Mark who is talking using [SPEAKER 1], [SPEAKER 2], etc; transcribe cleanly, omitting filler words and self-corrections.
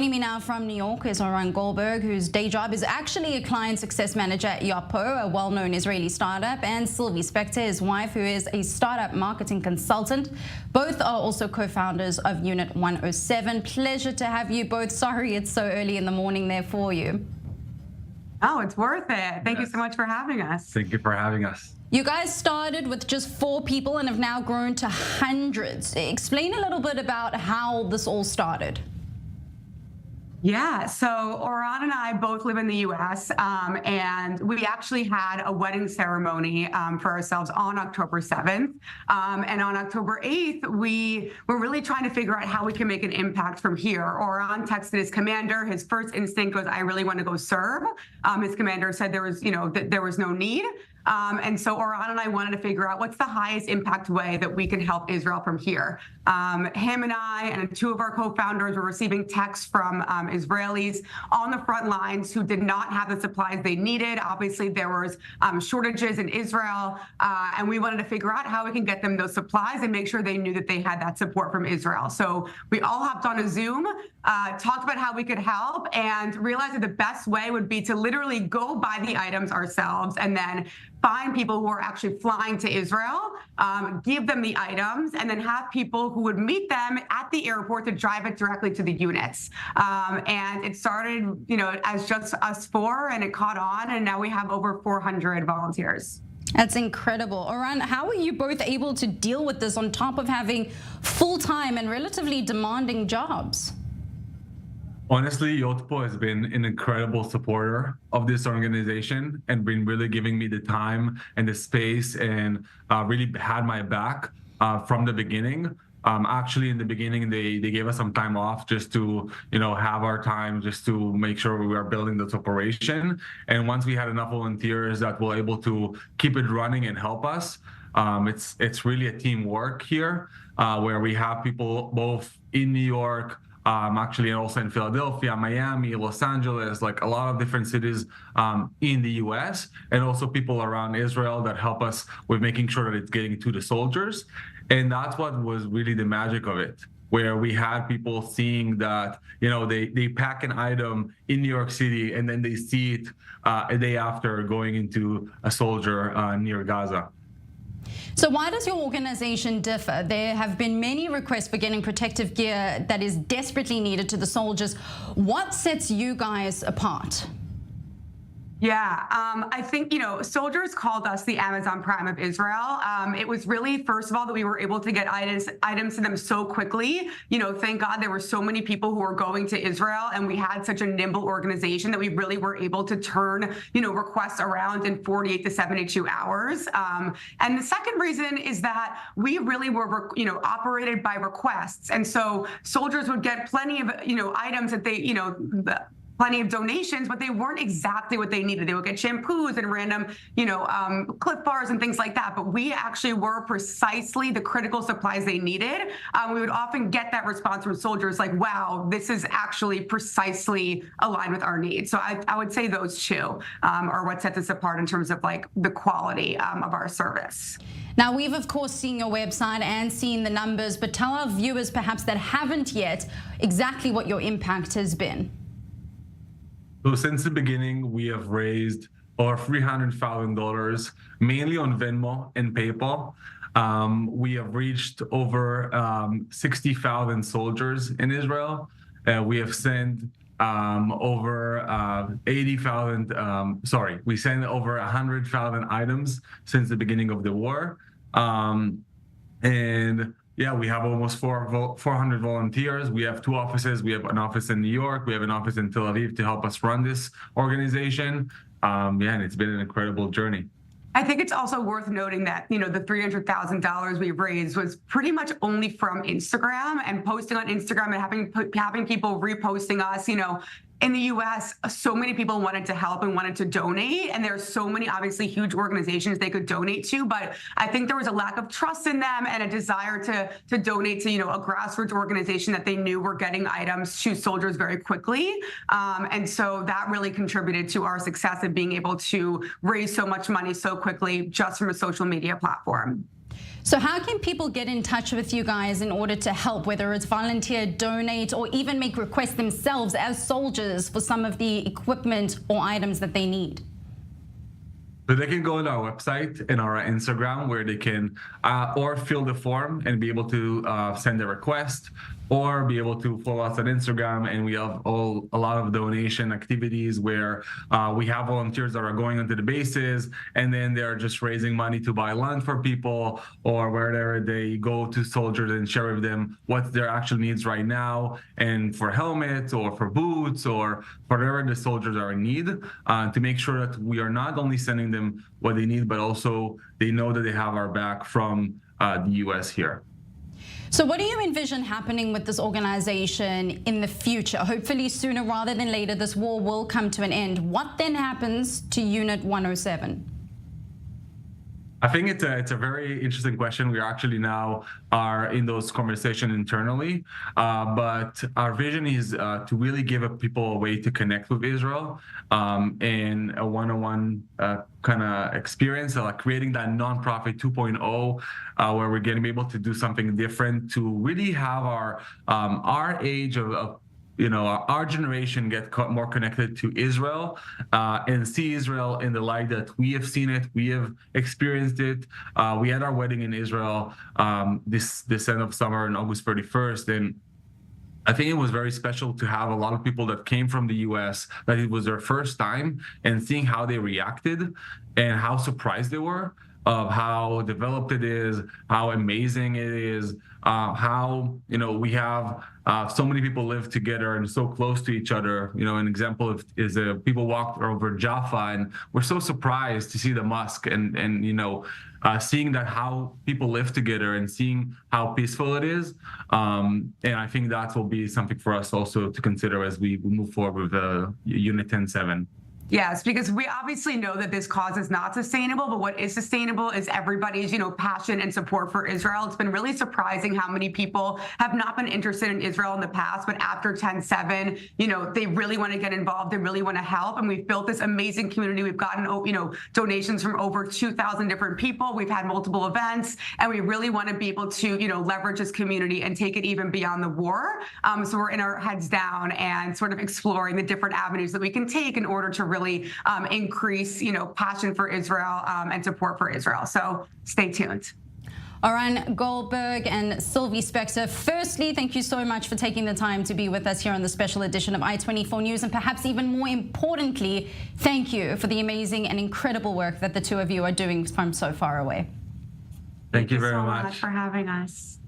[SPEAKER 1] Joining me now from New York is Oran Goldberg, whose day job is actually a client success manager at Yapo, a well-known Israeli startup, and Sylvie Spector, his wife, who is a startup marketing consultant. Both are also co-founders of Unit 107. Pleasure to have you both. Sorry it's so early in the morning there for you.
[SPEAKER 2] Oh, it's worth it. Thank you so much for having us.
[SPEAKER 3] Thank you for having us.
[SPEAKER 1] You guys started with just 4 people and have now grown to hundreds. Explain a little bit about how this all started.
[SPEAKER 2] Yeah, so Oran and I both live in the U.S., and we actually had a wedding ceremony for ourselves on October 7th. And on October 8th, we were really trying to figure out how we can make an impact from here. Oran texted his commander. His first instinct was, I really want to go serve. His commander said there was, that there was no need. And so Oran and I wanted to figure out what's the highest impact way that we can help Israel from here. Him and I and 2 of our co-founders were receiving texts from Israelis on the front lines who did not have the supplies they needed. Obviously, there was shortages in Israel, and we wanted to figure out how we can get them those supplies and make sure they knew that they had that support from Israel. So we all hopped on a Zoom, talked about how we could help, and realized that the best way would be to literally go buy the items ourselves and then find people who are actually flying to Israel, give them the items, and then have people who would meet them at the airport to drive it directly to the units. And it started, as just us 4, and it caught on, and now we have over 400 volunteers.
[SPEAKER 1] That's incredible. Oran, how are you both able to deal with this on top of having full-time and relatively demanding jobs?
[SPEAKER 3] Honestly, Yotpo has been an incredible supporter of this organization and been really giving me the time and the space and really had my back from the beginning. Actually, in the beginning, they gave us some time off just to, have our time just to make sure we were building this operation. And once we had enough volunteers that were able to keep it running and help us, it's really a teamwork here where we have people both in New York, actually also in Philadelphia, Miami, Los Angeles, like a lot of different cities in the US, and also people around Israel that help us with making sure that it's getting to the soldiers. And that's what was really the magic of it, where we had people seeing that, they pack an item in New York City and then they see it a day after going into a soldier near Gaza.
[SPEAKER 1] So why does your organization differ? There have been many requests for getting protective gear that is desperately needed to the soldiers. What sets you guys apart?
[SPEAKER 2] Yeah, I think, soldiers called us the Amazon Prime of Israel. It was really, first of all, that we were able to get items to them so quickly. Thank God there were so many people who were going to Israel, and we had such a nimble organization that we really were able to turn, requests around in 48 to 72 hours. And the second reason is that we really were, operated by requests. And so soldiers would get plenty of, items that they, plenty of donations, but they weren't exactly what they needed. They would get shampoos and random, Clif Bars and things like that. But we actually were precisely the critical supplies they needed. We would often get that response from soldiers like, wow, this is actually precisely aligned with our needs. So I would say those 2 are what sets us apart in terms of like the quality of our service.
[SPEAKER 1] Now, we've, of course, seen your website and seen the numbers, but tell our viewers perhaps that haven't yet exactly what your impact has been.
[SPEAKER 3] So since the beginning, we have raised over $300,000, mainly on Venmo and PayPal. We have reached over 60,000 soldiers in Israel. We have sent over 80,000, we sent over 100,000 items since the beginning of the war. Yeah, we have almost 400 volunteers. We have 2 offices. We have an office in New York. We have an office in Tel Aviv to help us run this organization. And it's been an incredible journey.
[SPEAKER 2] I think it's also worth noting that, the $300,000 we raised was pretty much only from Instagram and posting on Instagram and having people reposting us, In the U.S., so many people wanted to help and wanted to donate, and there are so many obviously huge organizations they could donate to, but I think there was a lack of trust in them and a desire to donate to, a grassroots organization that they knew were getting items to soldiers very quickly. And so that really contributed to our success in being able to raise so much money so quickly just from a social media platform.
[SPEAKER 1] So how can people get in touch with you guys in order to help, whether it's volunteer, donate, or even make requests themselves as soldiers for some of the equipment or items that they need?
[SPEAKER 3] So they can go on our website and our Instagram where they can or fill the form and be able to send a request, or be able to follow us on Instagram. And we have a lot of donation activities where we have volunteers that are going onto the bases, and then they're just raising money to buy lunch for people, or wherever they go to soldiers and share with them what their actual needs right now, and for helmets or for boots or whatever the soldiers are in need, to make sure that we are not only sending them what they need, but also they know that they have our back from the US here.
[SPEAKER 1] So what do you envision happening with this organization in the future? Hopefully sooner rather than later, this war will come to an end. What then happens to Unit 107?
[SPEAKER 3] I think it's a very interesting question. We actually now are in those conversations internally, but our vision is to really give people a way to connect with Israel in a one-on-one kind of experience, like creating that nonprofit 2.0, where we're going to be able to do something different to really have our age of our generation get more connected to Israel and see Israel in the light that we have seen it, we have experienced it. We had our wedding in Israel this end of summer on August 31st, and I think it was very special to have a lot of people that came from the US, that it was their first time, and seeing how they reacted and how surprised they were of how developed it is, how amazing it is, how we have so many people live together and so close to each other. An example is people walked over Jaffa, and we're so surprised to see the mosque, and seeing that how people live together and seeing how peaceful it is. And I think that will be something for us also to consider as we move forward with Unit 10-7.
[SPEAKER 2] Yes, because we obviously know that this cause is not sustainable, but what is sustainable is everybody's, passion and support for Israel. It's been really surprising how many people have not been interested in Israel in the past, but after 10-7, they really want to get involved. They really want to help. And we've built this amazing community. We've gotten, donations from over 2,000 different people. We've had multiple events, and we really want to be able to, leverage this community and take it even beyond the war. So we're in our heads down and sort of exploring the different avenues that we can take in order to really increase, passion for Israel and support for Israel. So stay tuned.
[SPEAKER 1] Oran Goldberg and Sylvie Spector, firstly, thank you so much for taking the time to be with us here on the special edition of I-24 News. And perhaps even more importantly, thank you for the amazing and incredible work that the two of you are doing from so far away.
[SPEAKER 3] Thank you very
[SPEAKER 2] so
[SPEAKER 3] much
[SPEAKER 2] much for having us.